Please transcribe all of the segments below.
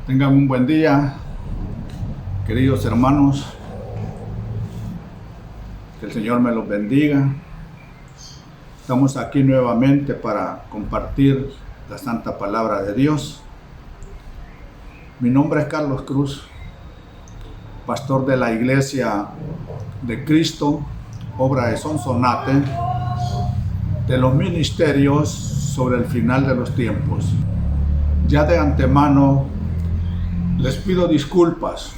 Tengan un buen día, queridos hermanos. Que el Señor me los bendiga. Estamos aquí nuevamente para compartir la santa palabra de Dios. Mi nombre es Carlos Cruz, pastor de la Iglesia de Cristo, obra de Sonsonate, de los ministerios sobre el final de los tiempos. Ya de antemano les pido disculpas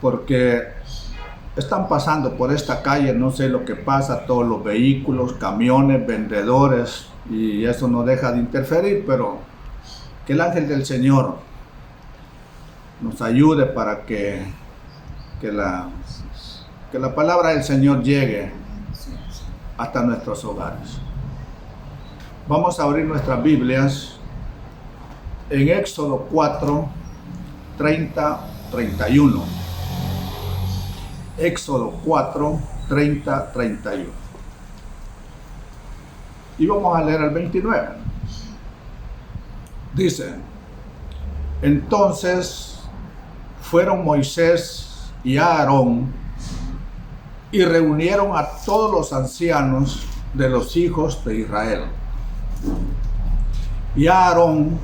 porque están pasando por esta calle, no sé lo que pasa, todos los vehículos, camiones, vendedores, y eso no deja de interferir, pero que el ángel del Señor nos ayude para que la palabra del Señor llegue hasta nuestros hogares. Vamos a abrir nuestras Biblias en Éxodo 4, 30, 31. Éxodo 4, 30, 31. Y vamos a leer el 29. Dice: Entonces fueron Moisés y Aarón y reunieron a todos los ancianos de los hijos de Israel. Y Aarón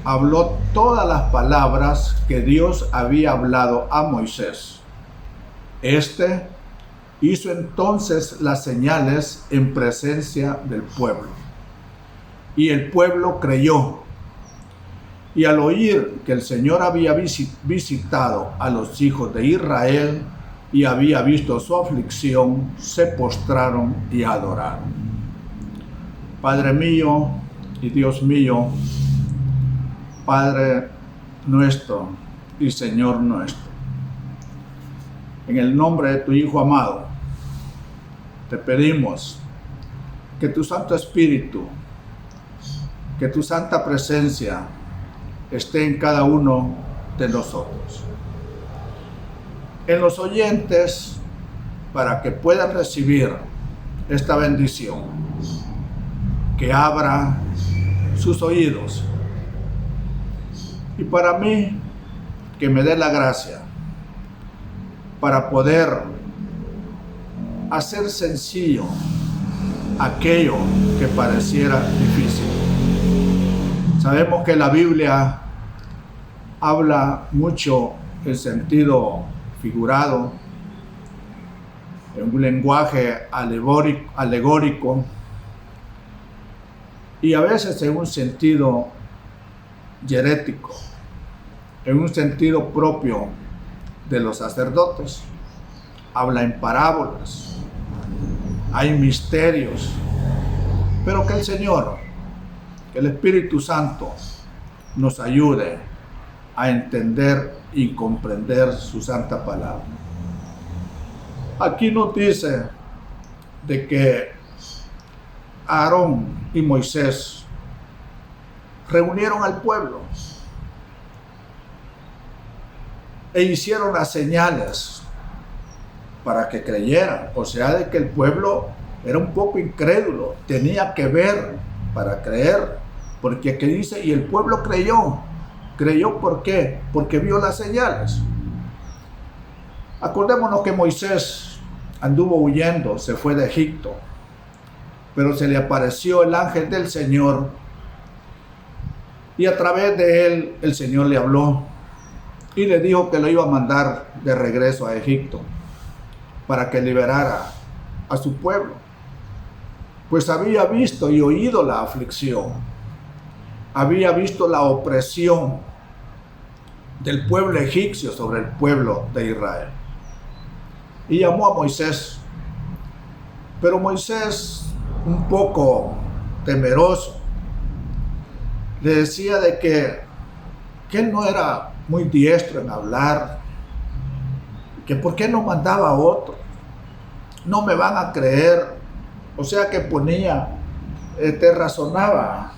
habló todas las palabras que Dios había hablado a Moisés. Este hizo entonces las señales en presencia del pueblo. Y el pueblo creyó. Y al oír que el Señor había visitado a los hijos de Israel y había visto su aflicción, se postraron y adoraron. Padre mío y Dios mío, Padre nuestro y Señor nuestro, en el nombre de tu Hijo amado, te pedimos que tu Santo Espíritu, que tu Santa Presencia esté en cada uno de nosotros, en los oyentes, para que puedan recibir esta bendición, que abra sus oídos, y para mí, que me dé la gracia para poder hacer sencillo aquello que pareciera difícil. Sabemos que la Biblia habla mucho en sentido figurado, en un lenguaje alegórico, y a veces en un sentido hierético, en un sentido propio de los sacerdotes. Habla en parábolas, hay misterios, pero que el Señor, que el Espíritu Santo nos ayude a entender y comprender su santa palabra. Aquí nos dice de que Aarón y Moisés reunieron al pueblo e hicieron las señales para que creyeran. O sea, de que el pueblo era un poco incrédulo, tenía que ver para creer, porque aquí dice, y el pueblo creyó. ¿Creyó por qué? Porque vio las señales. Acordémonos que Moisés anduvo huyendo, se fue de Egipto, pero se le apareció el ángel del Señor, y a través de él el Señor le habló y le dijo que lo iba a mandar de regreso a Egipto para que liberara a su pueblo, pues había visto y oído la aflicción, había visto la opresión del pueblo egipcio sobre el pueblo de Israel, y llamó a Moisés. Pero Moisés, un poco temeroso, le decía de que él no era muy diestro en hablar, que por qué no mandaba a otro, no me van a creer. O sea que te razonaba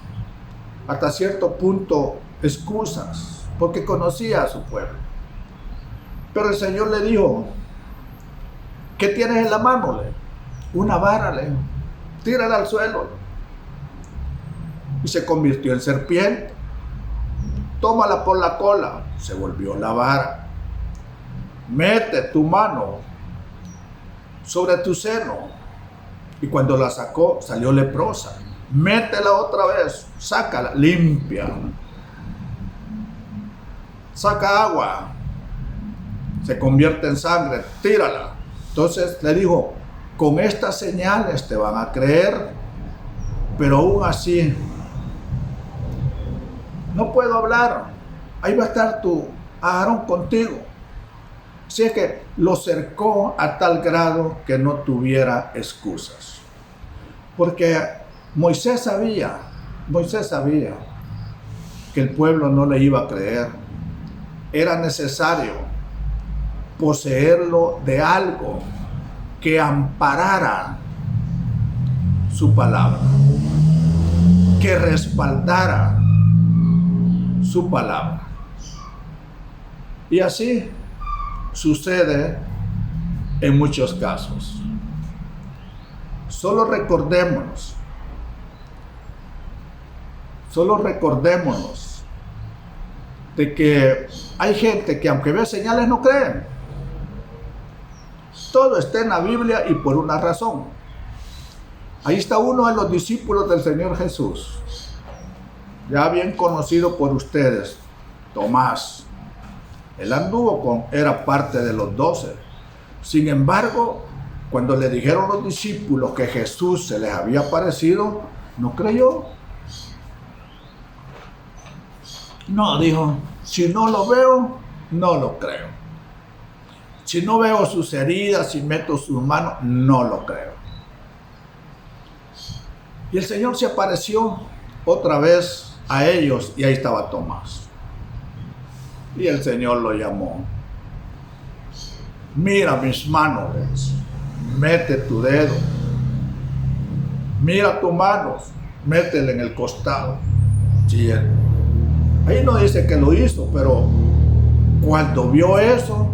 hasta cierto punto excusas, porque conocía a su pueblo. Pero el Señor le dijo: ¿qué tienes en la mano? Una vara, le dijo, tírala al suelo. Y se convirtió en serpiente. tómala por la cola. Se volvió la vara. Mete tu mano sobre tu seno. Y cuando la sacó, salió leprosa. Métela otra vez, sácala, limpia. Saca agua, se convierte en sangre, tírala. Entonces le dijo, con estas señales te van a creer, pero aún así no puedo hablar. Ahí va a estar tu Aarón contigo. Así es que lo cercó a tal grado que no tuviera excusas. Porque Moisés sabía que el pueblo no le iba a creer. Era necesario poseerlo de algo que amparara su palabra, que respaldara su palabra. Y así sucede en muchos casos. Solo recordémonos de que hay gente que aunque ve señales no creen. Todo está en la Biblia y por una razón. Ahí está uno de los discípulos del Señor Jesús, ya bien conocido por ustedes, Tomás. Él era parte de los 12. Sin embargo, cuando le dijeron los discípulos que Jesús se les había aparecido, no creyó. No, dijo, si no lo veo, no lo creo. Si no veo sus heridas, si meto sus manos, no lo creo. Y el Señor se apareció otra vez a ellos y ahí estaba Tomás. Y el Señor lo llamó. Mira mis manos, mete tu dedo. Mira tus manos, métele en el costado. Sí, ahí no dice que lo hizo, pero cuando vio eso,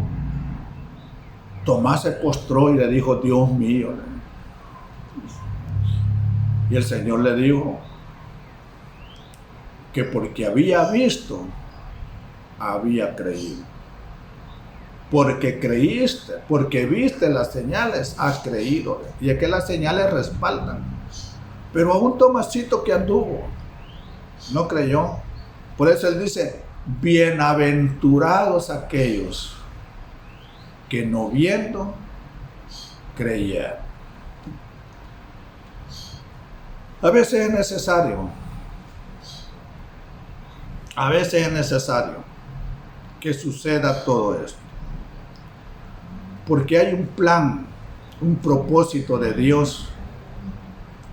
Tomás se postró y le dijo, Dios mío. Y el Señor le dijo que porque había visto, había creído. Porque creíste, porque viste las señales, has creído. Y es que las señales respaldan. Pero a un Tomasito que anduvo, no creyó. Por eso él dice, bienaventurados aquellos que no viendo, creyeron. A veces es necesario que suceda todo esto. Porque hay un plan, un propósito de Dios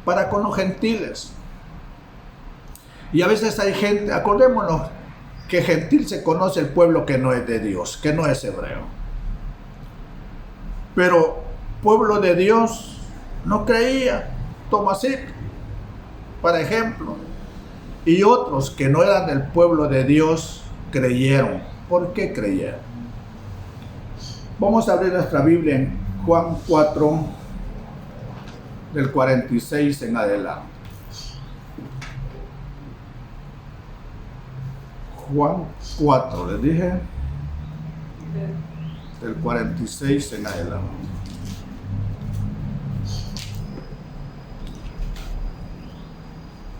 para con los gentiles. Y a veces hay gente, acordémonos que gentil se conoce el pueblo que no es de Dios, que no es hebreo. Pero pueblo de Dios no creía. Tomasito, por ejemplo, y otros que no eran del pueblo de Dios creyeron. ¿Por qué creyeron? Vamos a abrir nuestra Biblia en Juan 4, del 46 en adelante. Juan 4, les dije, del 46 en adelante.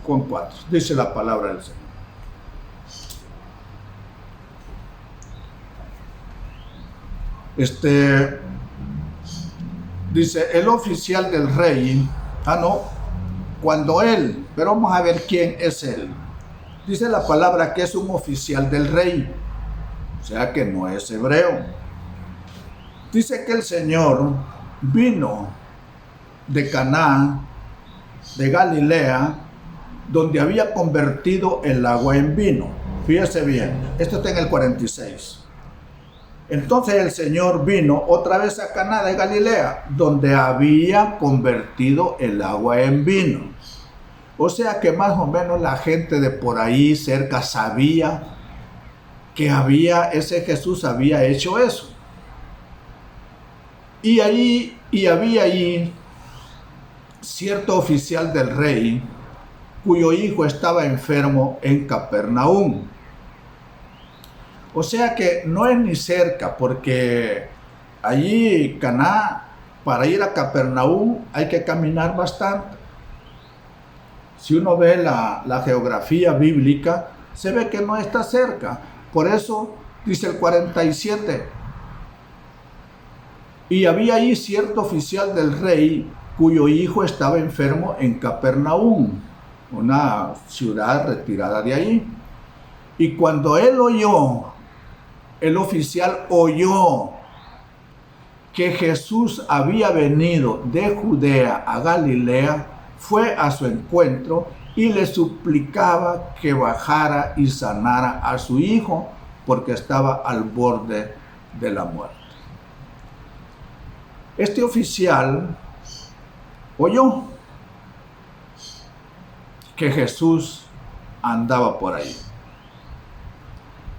Juan 4, dice la palabra del Señor. Dice, el oficial del rey, pero vamos a ver quién es él. Dice la palabra que es un oficial del rey, o sea que no es hebreo. Dice que el Señor vino de Caná, de Galilea, donde había convertido el agua en vino. Fíjese bien, esto está en el 46. Entonces el Señor vino otra vez a Caná de Galilea, donde había convertido el agua en vino. O sea que más o menos la gente de por ahí cerca sabía que ese Jesús había hecho eso. Y había ahí cierto oficial del rey cuyo hijo estaba enfermo en Capernaum. O sea que no es ni cerca, porque allí Caná, para ir a Capernaum hay que caminar bastante. Si uno ve la geografía bíblica, se ve que no está cerca. Por eso dice el 47. Y había allí cierto oficial del rey cuyo hijo estaba enfermo en Capernaum, una ciudad retirada de allí. Y cuando él oyó, el oficial oyó que Jesús había venido de Judea a Galilea, fue a su encuentro y le suplicaba que bajara y sanara a su hijo porque estaba al borde de la muerte. Este oficial oyó que Jesús andaba por ahí.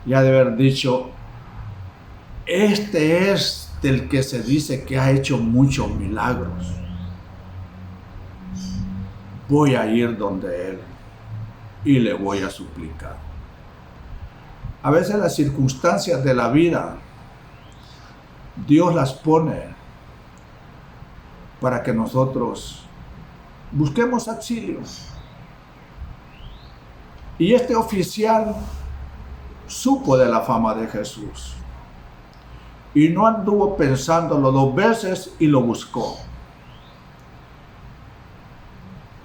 Ya de haber dicho, este es del que se dice que ha hecho muchos milagros. Voy a ir donde él y le voy a suplicar. A veces las circunstancias de la vida, Dios las pone para que nosotros busquemos auxilio. Y este oficial supo de la fama de Jesús y no anduvo pensándolo 2 veces y lo buscó.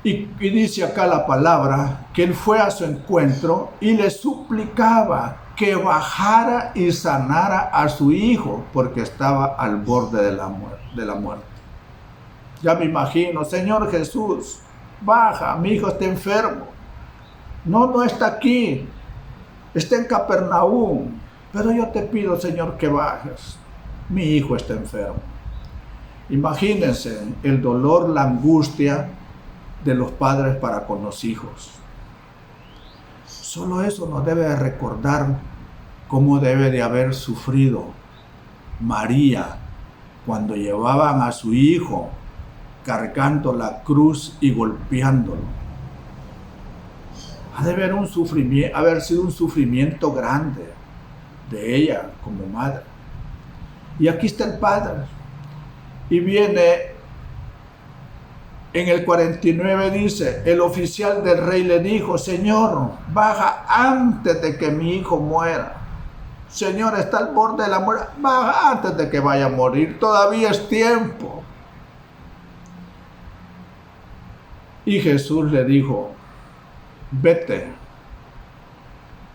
Y dice acá la palabra que él fue a su encuentro y le suplicaba que bajara y sanara a su hijo porque estaba al borde de la muerte. Ya me imagino, Señor Jesús, baja, mi hijo está enfermo. No está aquí, está en Capernaum, pero yo te pido, Señor, que bajes. Mi hijo está enfermo. Imagínense el dolor, la angustia de los padres para con los hijos. Solo eso nos debe recordar cómo debe de haber sufrido María cuando llevaban a su hijo cargando la cruz y golpeándolo. Ha de haber sido un sufrimiento grande de ella como madre. Y aquí está el padre. Y viene en el 49, dice, el oficial del rey le dijo, Señor, baja antes de que mi hijo muera. Señor, está al borde de la muerte, baja antes de que vaya a morir, todavía es tiempo. Y Jesús le dijo, vete,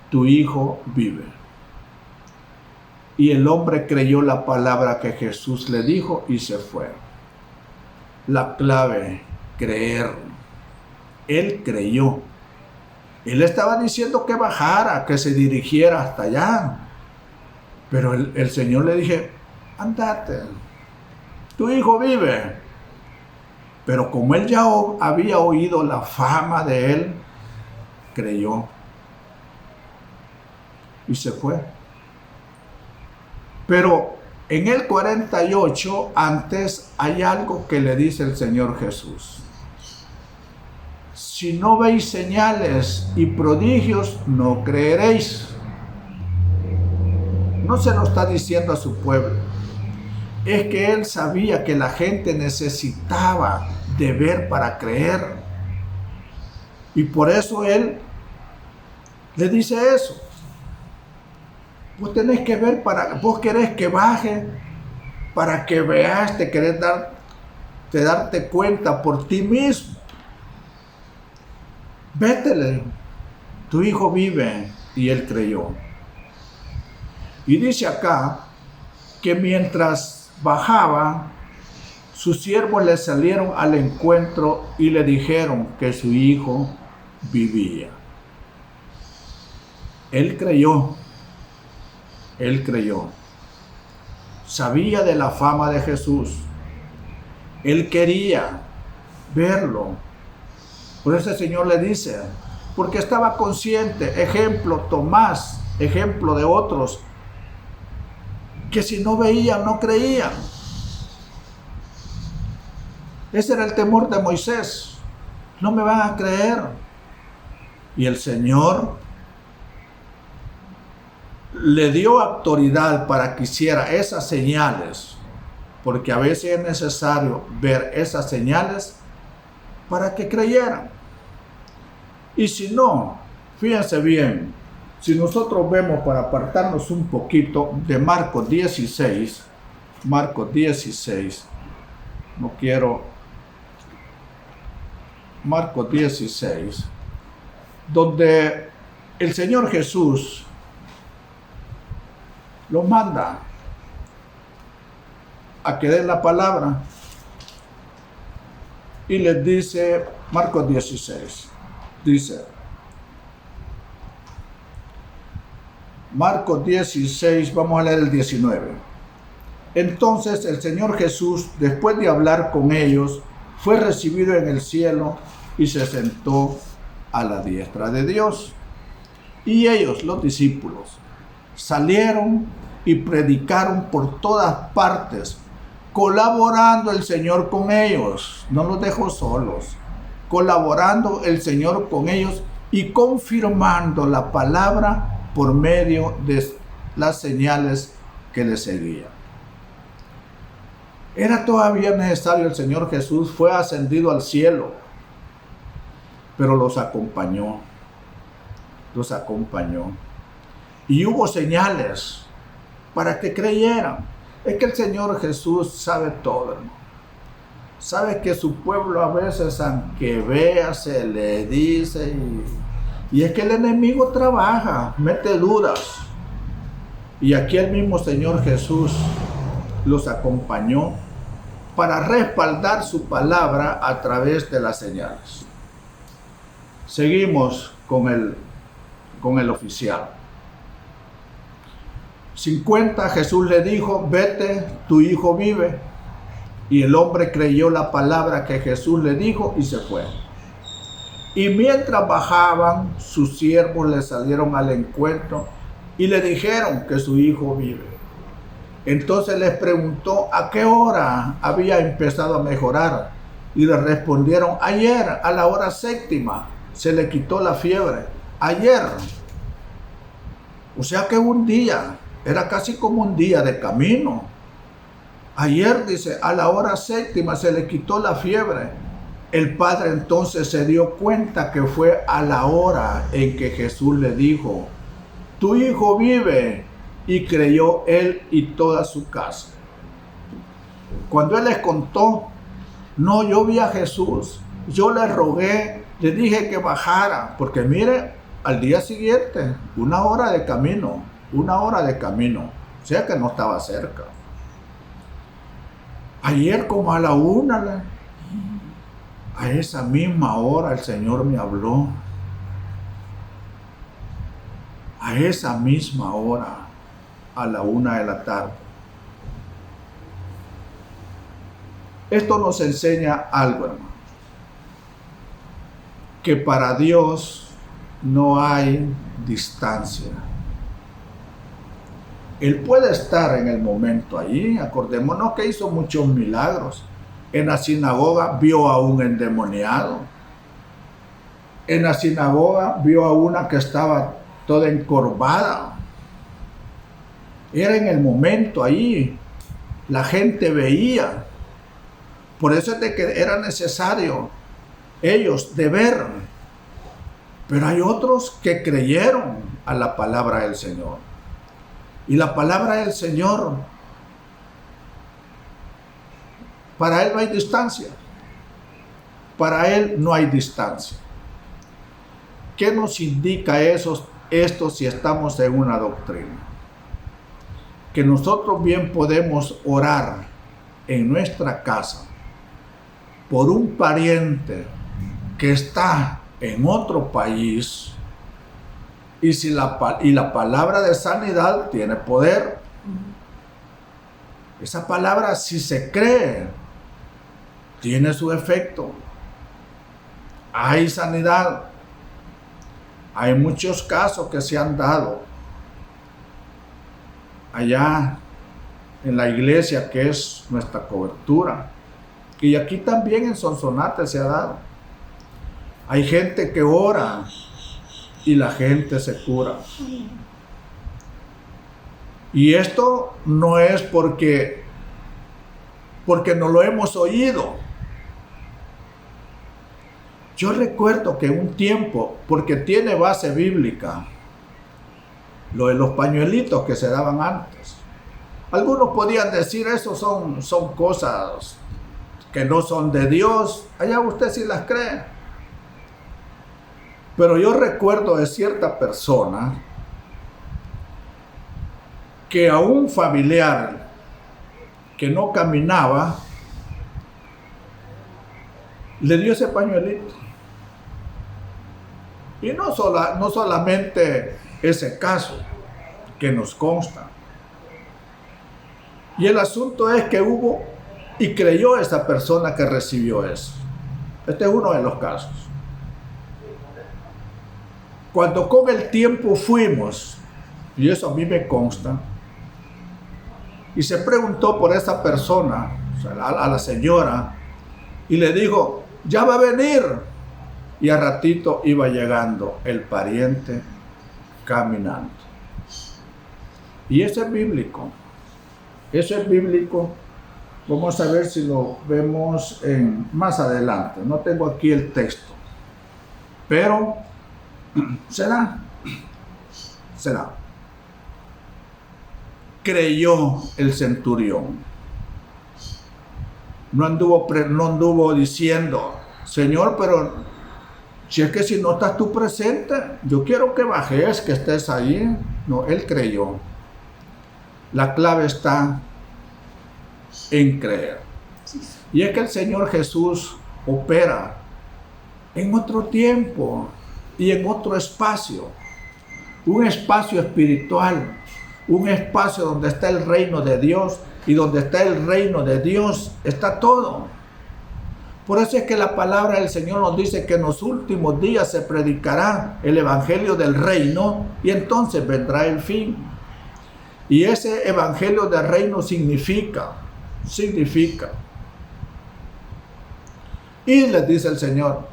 tu hijo vive. Y el hombre creyó la palabra que Jesús le dijo y se fue. La clave, creer. Él creyó. Él estaba diciendo que bajara, que se dirigiera hasta allá. Pero el Señor le dije, andate, tu hijo vive. Pero como él ya había oído la fama de él, creyó. Y se fue. Pero en el 48, antes hay algo que le dice el Señor Jesús. Si no veis señales y prodigios, no creeréis. No se lo está diciendo a su pueblo. Es que él sabía que la gente necesitaba de ver para creer. Y por eso él le dice eso. Vos tenés que ver vos querés que baje para que veas, te querés darte cuenta por ti mismo. Vétele, tu hijo vive. Y él creyó. Y dice acá que mientras bajaba, sus siervos le salieron al encuentro y le dijeron que su hijo vivía. Él creyó. Él creyó. Sabía de la fama de Jesús. Él quería verlo. Por eso el Señor le dice, porque estaba consciente, ejemplo Tomás, ejemplo de otros, que si no veían, no creían. Ese era el temor de Moisés. No me van a creer. Y el Señor le dio autoridad para que hiciera esas señales, porque a veces es necesario ver esas señales para que creyeran. Y si no, fíjense bien, si nosotros vemos, para apartarnos un poquito de Marcos 16, Marcos 16, Marcos 16, donde el Señor Jesús los manda a que den la palabra y les dice, Marcos 16, dice, Marcos 16, vamos a leer el 19. Entonces el Señor Jesús, después de hablar con ellos, fue recibido en el cielo y se sentó a la diestra de Dios. Y ellos, los discípulos, salieron y predicaron por todas partes, colaborando el Señor con ellos. No los dejó solos, colaborando el Señor con ellos y confirmando la palabra por medio de las señales que le seguían. Era todavía necesario, el Señor Jesús fue ascendido al cielo, pero los acompañó. Y hubo señales para que creyeran. Es que el Señor Jesús sabe todo, hermano. Sabe que su pueblo a veces, aunque vea, se le dice, y es que el enemigo trabaja, mete dudas. Y aquí el mismo Señor Jesús los acompañó para respaldar su palabra a través de las señales. Seguimos con el oficial. 50, Jesús le dijo, vete, tu hijo vive. Y el hombre creyó la palabra que Jesús le dijo y se fue. Y mientras bajaban, sus siervos le salieron al encuentro y le dijeron que su hijo vive. Entonces les preguntó a qué hora había empezado a mejorar. Y le respondieron, ayer a la hora 7:00 se le quitó la fiebre. Ayer. O sea que un día, era casi como un día de camino. Ayer, dice, a la hora 7:00 se le quitó la fiebre. El padre entonces se dio cuenta que fue a la hora en que Jesús le dijo, tu hijo vive, y creyó él y toda su casa. Cuando él les contó, no, yo vi a Jesús, yo le rogué, le dije que bajara, porque mire, al día siguiente, una hora de camino, o sea que no estaba cerca. Ayer como a la 1:00, a esa misma hora el Señor me habló. A esa misma hora, a la 1:00 p.m. Esto nos enseña algo, hermano. Que para Dios no hay distancia. Él puede estar en el momento allí. Acordémonos que hizo muchos milagros. En la sinagoga vio a un endemoniado. En la sinagoga vio a una que estaba toda encorvada. Era en el momento allí. La gente veía. Por eso es de que era necesario ellos de ver. Pero hay otros que creyeron a la palabra del Señor. Y la palabra del Señor, para Él no hay distancia. Para Él no hay distancia. ¿Qué nos indica esto si estamos en una doctrina? Que nosotros bien podemos orar en nuestra casa por un pariente que está en otro país, y la palabra de sanidad tiene poder. Esa palabra, si se cree, tiene su efecto. Hay sanidad. Hay muchos casos que se han dado allá en la iglesia, que es nuestra cobertura. Y aquí también en Sonsonate se ha dado. Hay gente que ora y la gente se cura. Y esto no es porque no lo hemos oído. Yo recuerdo que un tiempo, porque tiene base bíblica, lo de los pañuelitos que se daban antes. Algunos podían decir, eso son cosas que no son de Dios. Allá usted sí las cree. Pero yo recuerdo de cierta persona que a un familiar que no caminaba, le dio ese pañuelito. Y no solamente ese caso que nos consta. Y el asunto es que hubo y creyó esa persona que recibió eso. Este es uno de los casos. Cuando con el tiempo fuimos, y eso a mí me consta, y se preguntó por esa persona, o sea, a la señora, y le dijo, ya va a venir. Y a ratito iba llegando el pariente caminando. Y eso es bíblico. Eso es bíblico. Vamos a ver si lo vemos más adelante. No tengo aquí el texto. Pero será. Creyó el centurión. No anduvo diciendo, Señor, pero si es que si no estás tú presente, yo quiero que bajes, que estés ahí. No, él creyó. La clave está en creer. Y es que el Señor Jesús opera en otro tiempo y en otro espacio. Un espacio espiritual, un espacio donde está el reino de Dios, y donde está el reino de Dios está todo. Por eso es que la palabra del Señor nos dice que en los últimos días se predicará el evangelio del reino y entonces vendrá el fin. Y ese evangelio del reino significa. Y les dice el Señor,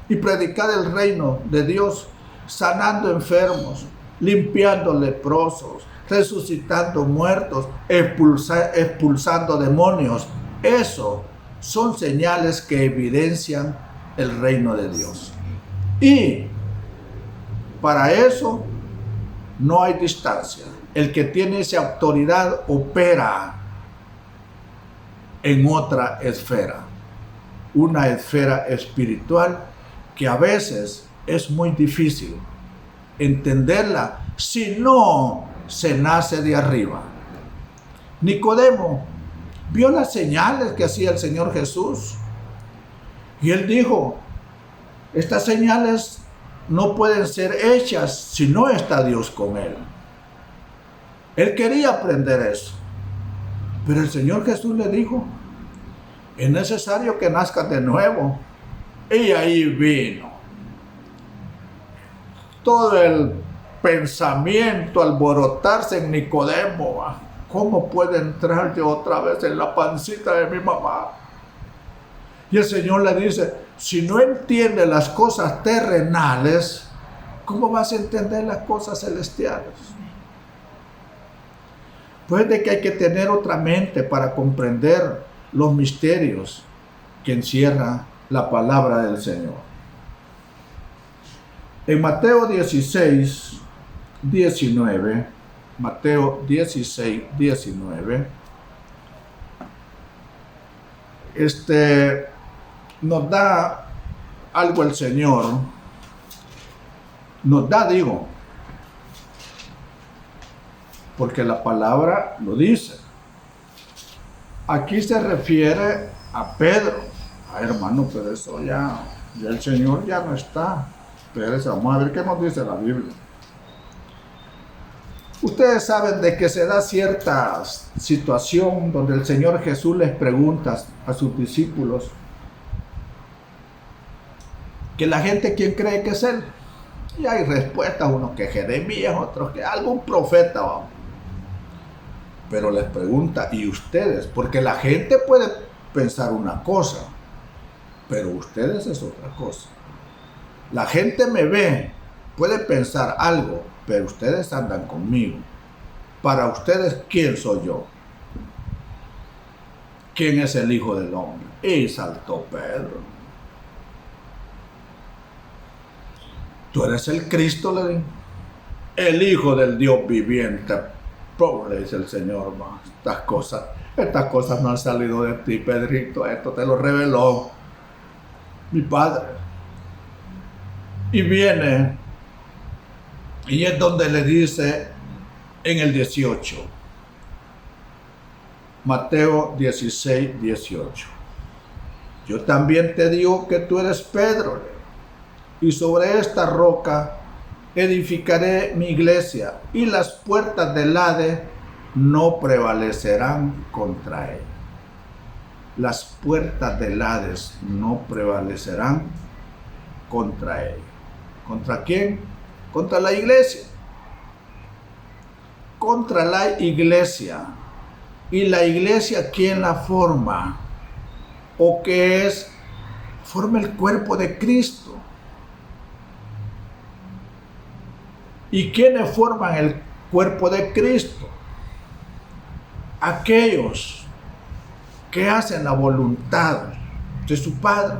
y predicad el reino de Dios, sanando enfermos, limpiando leprosos, resucitando muertos, expulsando demonios. Eso son señales que evidencian el reino de Dios. Y para eso no hay distancia. El que tiene esa autoridad opera en otra esfera, una esfera espiritual que a veces es muy difícil entenderla si no se nace de arriba. Nicodemo vio las señales que hacía el Señor Jesús y él dijo, estas señales no pueden ser hechas si no está Dios con él. Él quería aprender eso, pero el Señor Jesús le dijo, es necesario que nazcas de nuevo. Y ahí vino todo el pensamiento, alborotarse en Nicodemo. ¿Cómo puede entrar yo otra vez en la pancita de mi mamá? Y el Señor le dice, si no entiendes las cosas terrenales, ¿cómo vas a entender las cosas celestiales? Pues de que hay que tener otra mente para comprender los misterios que encierra la palabra del Señor. En Mateo 16, 19, Mateo 16, 19, nos da algo el Señor, porque la palabra lo dice. Aquí se refiere a Pedro. Hermano, pero eso ya el Señor ya no está. Espérense, vamos a ver qué nos dice la Biblia. Ustedes saben de que se da cierta situación donde el Señor Jesús les pregunta a sus discípulos que la gente, ¿quién cree que es Él? Y hay respuestas, unos que Jeremías, otros que algún profeta, vamos. Pero les pregunta, ¿y ustedes? Porque la gente puede pensar una cosa, pero ustedes es otra cosa. La gente me ve, puede pensar algo, pero ustedes andan conmigo. para ustedes, ¿quién soy yo? ¿Quién es el Hijo del Hombre? Y saltó Pedro. Tú eres el Cristo, le dijo, el Hijo del Dios viviente. Pobre, dice el Señor, estas cosas no han salido de ti, Pedrito, esto te lo reveló mi Padre. Y viene, y es donde le dice en el 18, Mateo 16, 18. Yo también te digo que tú eres Pedro, y sobre esta roca edificaré mi iglesia, y las puertas del Hades no prevalecerán contra ella. Las puertas del Hades no prevalecerán contra ella. ¿Contra quién? Contra la iglesia. Contra la iglesia. ¿Y la iglesia quién la forma? ¿O qué es? Forma el cuerpo de Cristo. ¿Y quiénes forman el cuerpo de Cristo? Aquellos que hacen la voluntad de su Padre.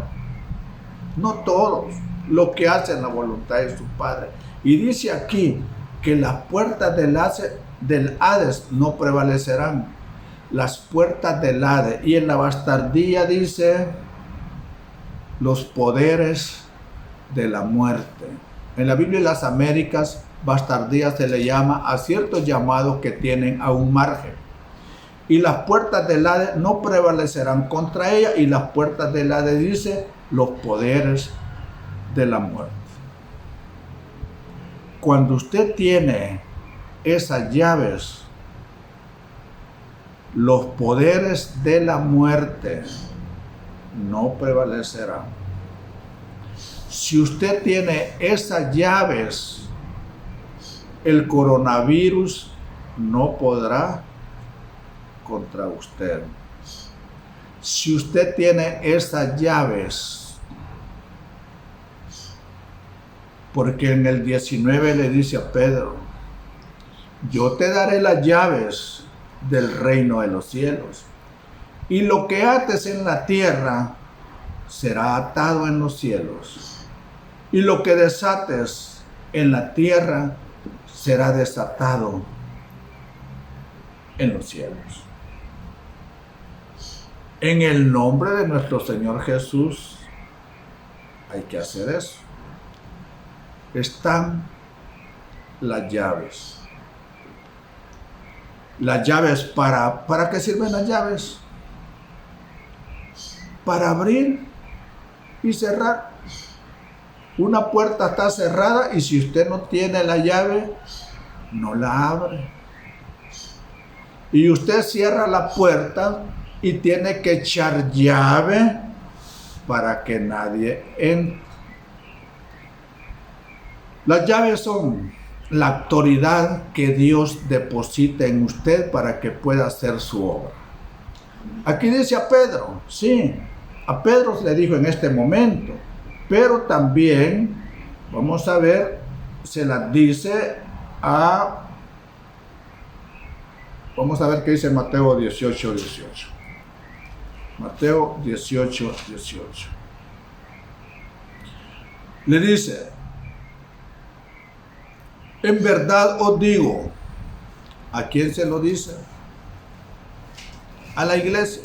No todos los que hacen la voluntad de su Padre. Y dice aquí que las puertas del Hades no prevalecerán. Las puertas del Hades. Y en la bastardía dice los poderes de la muerte. En la Biblia de las Américas, bastardía se le llama a ciertos llamados que tienen a un margen. Y las puertas del Hades no prevalecerán contra ella. Y las puertas del Hades dice los poderes de la muerte. Cuando usted tiene esas llaves, los poderes de la muerte no prevalecerán. Si usted tiene esas llaves, el coronavirus no podrá contra usted. Si usted tiene esas llaves, porque en el 19 le dice a Pedro, yo te daré las llaves del reino de los cielos, y lo que ates en la tierra será atado en los cielos, y lo que desates en la tierra será desatado en los cielos. En el nombre de nuestro Señor Jesús hay que hacer eso. Están las llaves. Las llaves ¿para qué sirven las llaves? Para abrir y cerrar. Una puerta está cerrada y si usted no tiene la llave, no la abre. Y usted cierra la puerta y tiene que echar llave para que nadie entre. Las llaves son la autoridad que Dios deposita en usted para que pueda hacer su obra. Aquí dice a Pedro, sí, a Pedro le dijo en este momento, pero también, vamos a ver, se las dice vamos a ver qué dice Mateo 18, 18. Mateo 18, 18. Le dice, en verdad os digo, ¿a quién se lo dice? A la iglesia.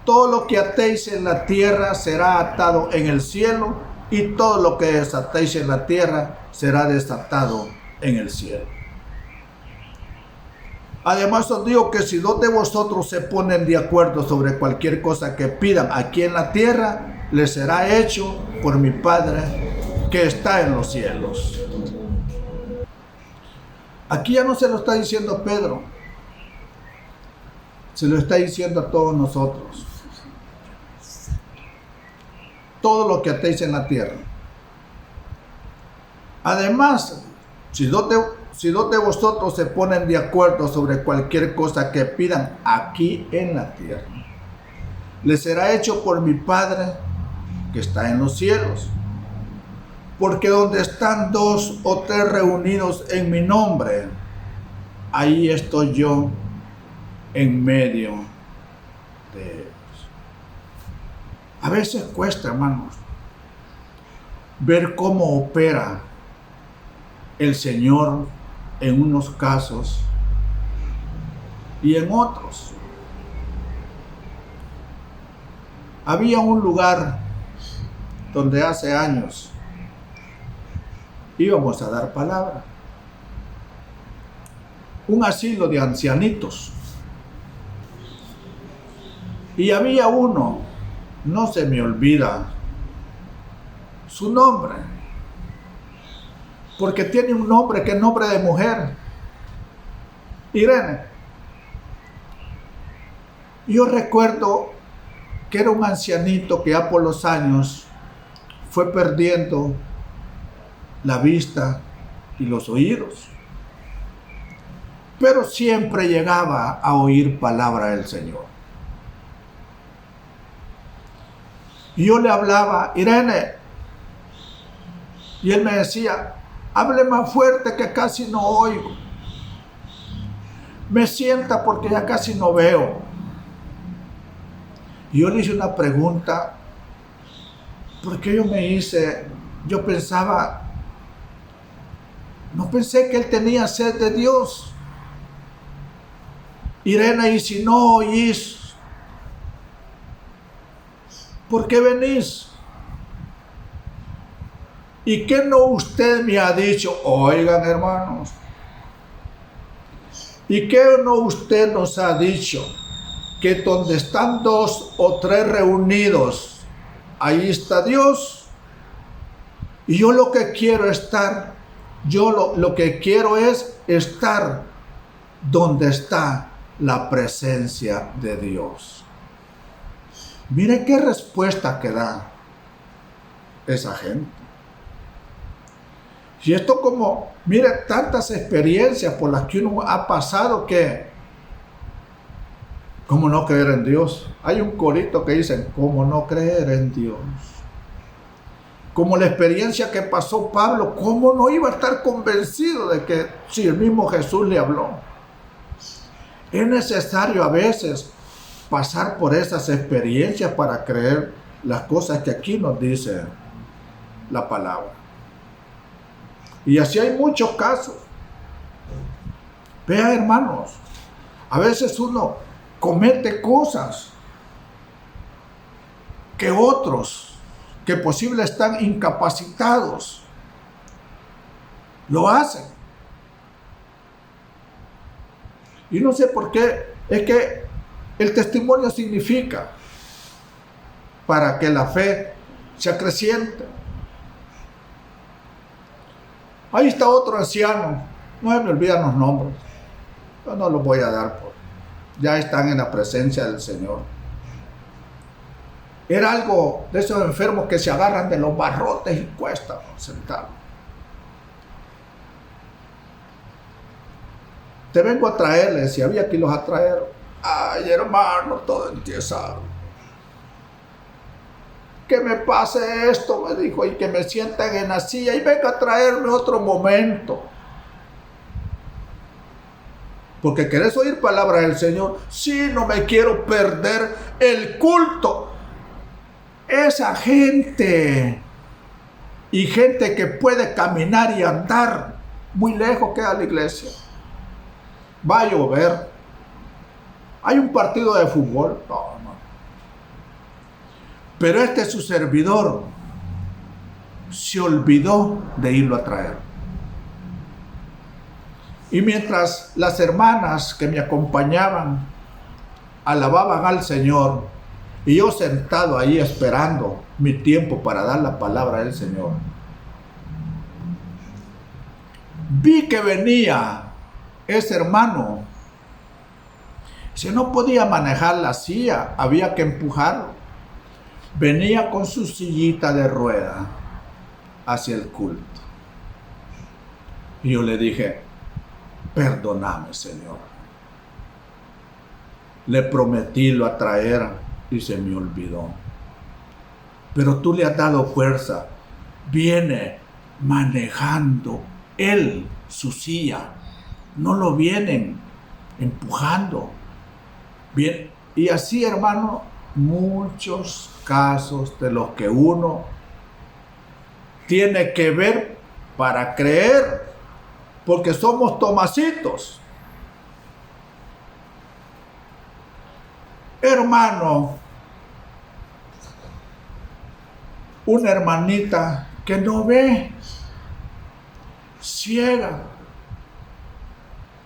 Todo lo que atéis en la tierra será atado en el cielo, y todo lo que desatéis en la tierra será desatado en el cielo. Además os digo que si dos de vosotros se ponen de acuerdo sobre cualquier cosa que pidan aquí en la tierra, les será hecho por mi Padre que está en los cielos. Aquí ya no se lo está diciendo Pedro, se lo está diciendo a todos nosotros. Todo lo que atéis en la tierra. Además, si dos de vosotros se ponen de acuerdo sobre cualquier cosa que pidan aquí en la tierra, les será hecho por mi Padre que está en los cielos. Porque donde están dos o tres reunidos en mi nombre, ahí estoy yo en medio de ellos. A veces cuesta, hermanos, ver cómo opera el Señor en unos casos y en otros. Había un lugar donde hace años íbamos a dar palabra. Un asilo de ancianitos. Y había uno, no se me olvida su nombre, porque tiene un nombre que es nombre de mujer. Irene. Yo recuerdo que era un ancianito que ya por los años fue perdiendo la vista y los oídos, pero siempre llegaba a oír palabra del Señor. Y yo le hablaba, Irene, y él me decía, hable más fuerte que casi no oigo. Me sienta porque ya casi no veo. Y yo le hice una pregunta, porque yo pensaba, no pensé que él tenía sed de Dios. Irene, y si no oís, ¿por qué venís? ¿Y qué no usted me ha dicho? Oigan, hermanos. ¿Y qué no usted nos ha dicho? Que donde están 2 o 3 reunidos, ahí está Dios. Y yo lo que quiero estar, lo que quiero es estar donde está la presencia de Dios. Mire qué respuesta que da esa gente. Y esto mire tantas experiencias por las que uno ha pasado que, ¿cómo no creer en Dios? Hay un corito que dicen, ¿cómo no creer en Dios? Como la experiencia que pasó Pablo, ¿cómo no iba a estar convencido de que si el mismo Jesús le habló? Es necesario a veces pasar por esas experiencias para creer las cosas que aquí nos dice la palabra. Y así hay muchos casos. Vean, hermanos, a veces uno comete cosas que otros, que posible están incapacitados, lo hacen. Y no sé por qué, es que el testimonio significa para que la fe se acreciente. Ahí está otro anciano, no se me olvidan los nombres, yo no los voy a dar, ya están en la presencia del Señor. Era algo de esos enfermos que se agarran de los barrotes y cuesta sentar. Te vengo a traerles, si había que los a traer. Ay, hermano, todo entiesado. Que me pase esto, me dijo, y que me sientan en la silla y venga a traerme otro momento. Porque querés oír palabra del Señor. Sí, no me quiero perder el culto. Esa gente y gente que puede caminar y andar, muy lejos queda la iglesia. Va a llover. Hay un partido de fútbol. No. Pero su servidor se olvidó de irlo a traer. Y mientras las hermanas que me acompañaban alababan al Señor, y yo sentado ahí esperando mi tiempo para dar la palabra del Señor, vi que venía ese hermano. Si no podía manejar la silla, había que empujarlo. Venía con su sillita de rueda hacia el culto. Y yo le dije, perdóname, Señor. Le prometí lo a traer y se me olvidó. Pero tú le has dado fuerza. Viene manejando él su silla no lo vienen empujando. Bien, y así, hermano, muchos casos de los que uno tiene que ver para creer, porque somos Tomasitos. Hermano, una hermanita que no ve, ciega,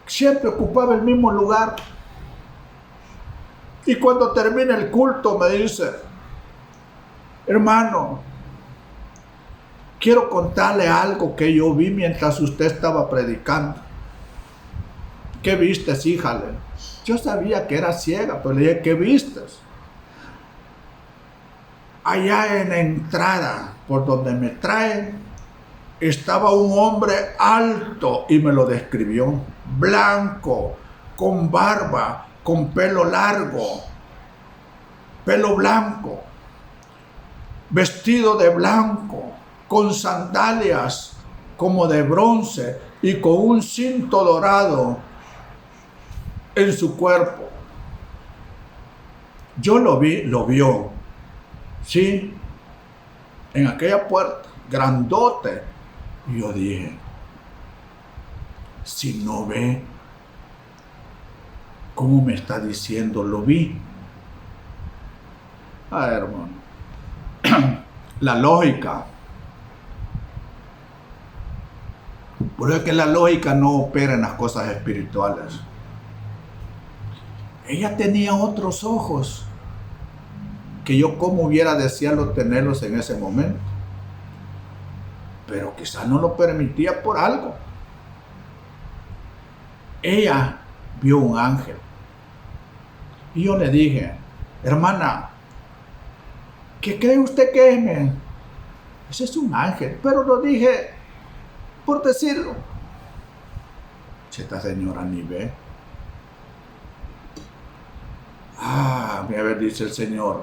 siempre ocupaba el mismo lugar. Y cuando termina el culto me dice: hermano, quiero contarle algo que yo vi mientras usted estaba predicando. ¿Qué vistes, híjale? Yo sabía que era ciega, pero le dije: ¿qué vistes? Allá en la entrada, por donde me traen, estaba un hombre alto, y me lo describió, blanco, con barba, con pelo largo, pelo blanco, vestido de blanco, con sandalias como de bronce y con un cinto dorado en su cuerpo. Yo lo vi, lo vio, sí, en aquella puerta, grandote. Y yo dije: si no ve, ¿cómo me está diciendo lo vi? Ah, hermano, la lógica. Por eso es que la lógica no opera en las cosas espirituales. Ella tenía otros ojos que yo como hubiera deseado tenerlos en ese momento, pero quizás no lo permitía por algo. Ella vio un ángel y yo le dije: hermana, ¿qué cree usted que es? Ese es un ángel, pero lo dije por decirlo. Si esta señora ni ve. Ah, a ver, dice el Señor: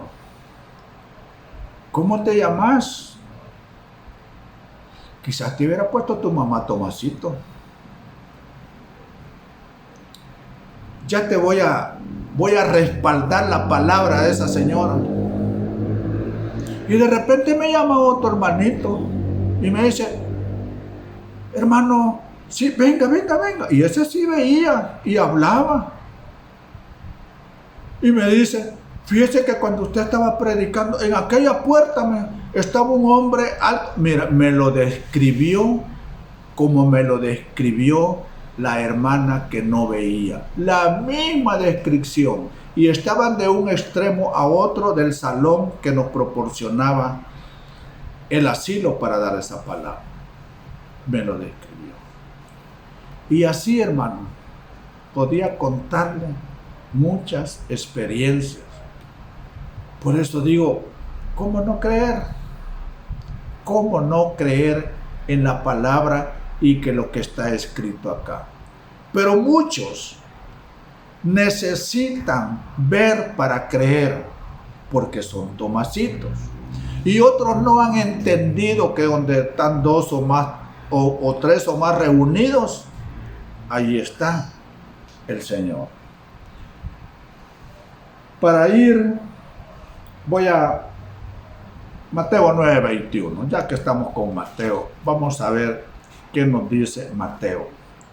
¿cómo te llamas? Quizás te hubiera puesto tu mamá Tomasito. Ya te voy a respaldar la palabra de esa señora. Y de repente me llama otro hermanito y me dice: hermano, sí, venga. Y ese sí veía y hablaba. Y me dice: fíjese que cuando usted estaba predicando, en aquella puerta estaba un hombre alto. Mira, me lo describió como me lo describió la hermana que no veía. La misma descripción. Y estaban de un extremo a otro del salón que nos proporcionaba el asilo para dar esa palabra. Me lo describió. Y así, hermano, podía contarle muchas experiencias. Por eso digo, ¿cómo no creer? ¿Cómo no creer en la palabra y que lo que está escrito acá? Pero muchos necesitan ver para creer, porque son Tomasitos. Y otros no han entendido que donde están dos o más o tres o más reunidos, ahí está el Señor. Para ir, voy a Mateo 9:21. Ya que estamos con Mateo, vamos a ver qué nos dice Mateo.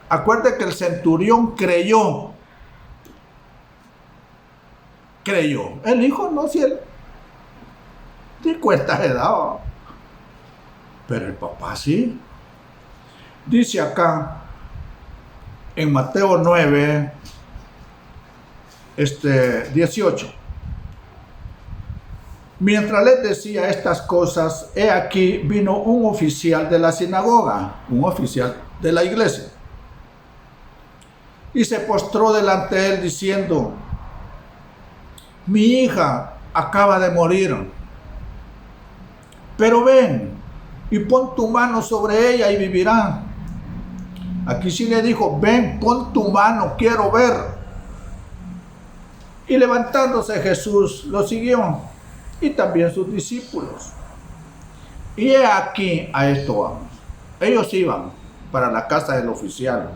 Acuérdate que el centurión creyó. El hijo no, si él ni cuenta se daba, pero el papá sí. Dice acá en Mateo 9, 18. Mientras les decía estas cosas, he aquí vino un oficial de la sinagoga, un oficial de la iglesia, y se postró delante de él diciendo: mi hija acaba de morir, pero ven y pon tu mano sobre ella y vivirá. Aquí sí le dijo: ven, pon tu mano, quiero ver. Y levantándose Jesús lo siguió, y también sus discípulos. Y he aquí, a esto vamos. Ellos iban para la casa del oficial.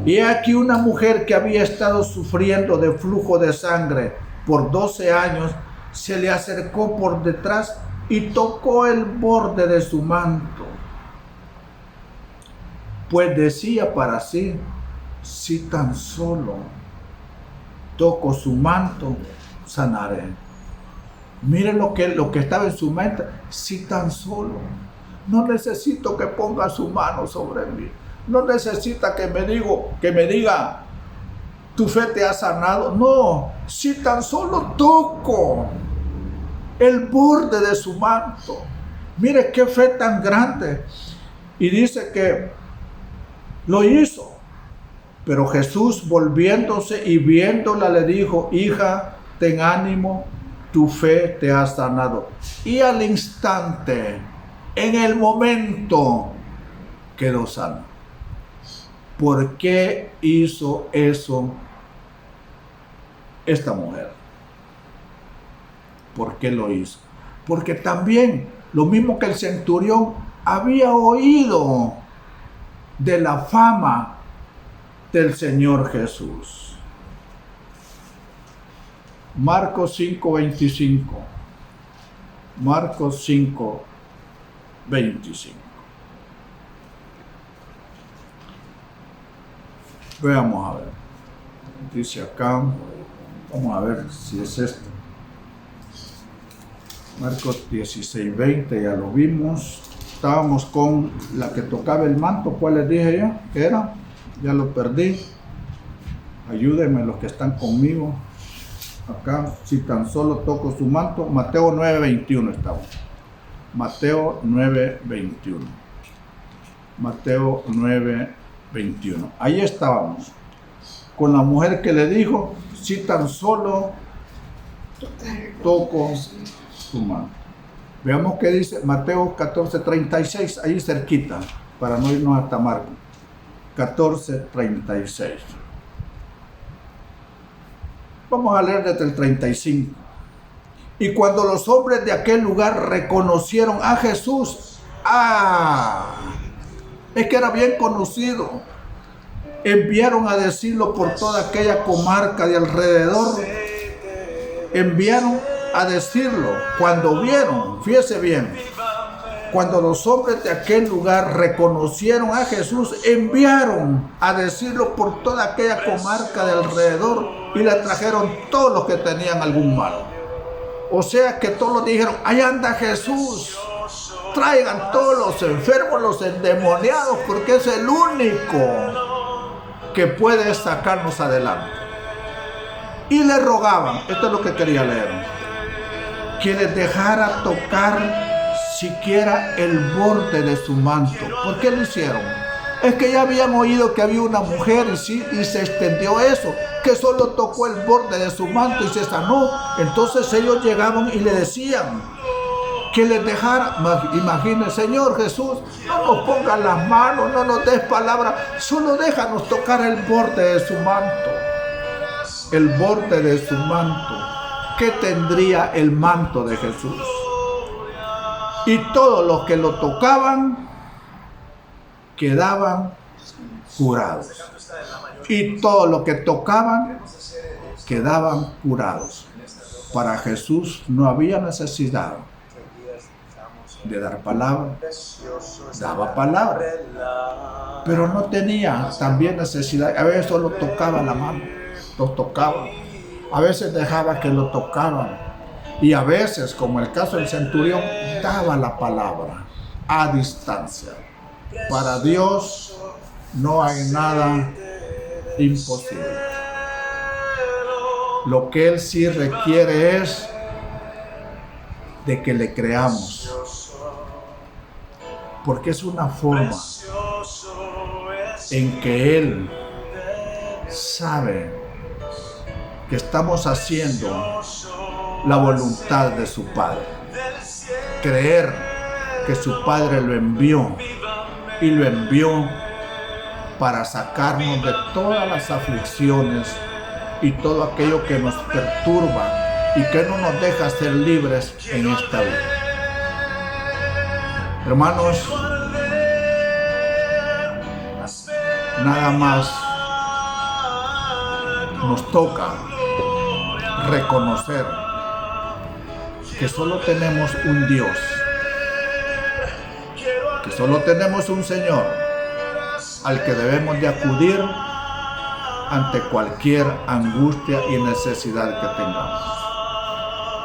Y aquí una mujer que había estado sufriendo de flujo de sangre por 12 años, se le acercó por detrás y tocó el borde de su manto. Pues decía para sí, si tan solo toco su manto, sanaré. Miren lo que estaba en su mente, si tan solo. No necesito que ponga su mano sobre mí. No necesita que me diga, tu fe te ha sanado. No, si tan solo toco el borde de su manto. Mire qué fe tan grande. Y dice que lo hizo. Pero Jesús, volviéndose y viéndola, le dijo, hija, ten ánimo, tu fe te ha sanado. Y al instante, en el momento, quedó sana. ¿Por qué hizo eso esta mujer? ¿Por qué lo hizo? Porque también, lo mismo que el centurión, había oído de la fama del Señor Jesús. Marcos 5:25. Marcos 5:25. Veamos a ver. Dice acá. Vamos a ver si es esto. Marcos 16:20, ya lo vimos. Estábamos con la que tocaba el manto. ¿Cuál les dije yo? ¿Qué era? Ya lo perdí. Ayúdenme los que están conmigo. Acá, si tan solo toco su manto. Mateo 9:21 estamos. Mateo 9:21. Mateo 9:21. Ahí estábamos. Con la mujer que le dijo, si tan solo toco su manto. Veamos qué dice Mateo 14:36. Ahí cerquita, para no irnos hasta Marcos. 14:36. Vamos a leer desde el 35. Y cuando los hombres de aquel lugar reconocieron a Jesús, es que era bien conocido, enviaron a decirlo por toda aquella comarca de alrededor. Enviaron a decirlo cuando vieron, fíjese bien, cuando los hombres de aquel lugar reconocieron a Jesús, enviaron a decirlo por toda aquella comarca de alrededor y le trajeron todos los que tenían algún mal. O sea que todos dijeron, ahí anda Jesús, traigan todos los enfermos, los endemoniados, porque es el único que puede sacarnos adelante. Y le rogaban, esto es lo que quería leer, que les dejara tocar siquiera el borde de su manto. ¿Por qué lo hicieron? Es que ya habían oído que había una mujer y se extendió eso, que solo tocó el borde de su manto y se sanó. Entonces ellos llegaban y le decían que les dejara, imagínense, Señor Jesús, no nos pongas las manos, no nos des palabra, solo déjanos tocar el borde de su manto. El borde de su manto. ¿Qué tendría el manto de Jesús? Y todos los que lo tocaban quedaban curados. Y todos los que tocaban quedaban curados. Para Jesús no había necesidad de dar palabra. Daba palabra. Pero no tenía también necesidad. A veces solo tocaba la mano. Los tocaba. A veces dejaba que lo tocaban. Y a veces, como el caso del centurión, daba la palabra a distancia. Para Dios no hay nada imposible. Lo que Él sí requiere es de que le creamos. Porque es una forma en que Él sabe que estamos haciendo la voluntad de su Padre. Creer que su Padre lo envió y lo envió para sacarnos de todas las aflicciones y todo aquello que nos perturba y que no nos deja ser libres en esta vida. Hermanos, nada más nos toca reconocer que solo tenemos un Dios, que solo tenemos un Señor al que debemos de acudir ante cualquier angustia y necesidad que tengamos.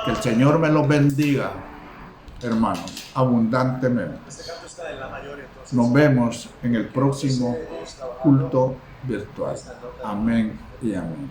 Que el Señor me los bendiga, hermanos, abundantemente. Nos vemos en el próximo culto virtual. Amén y amén.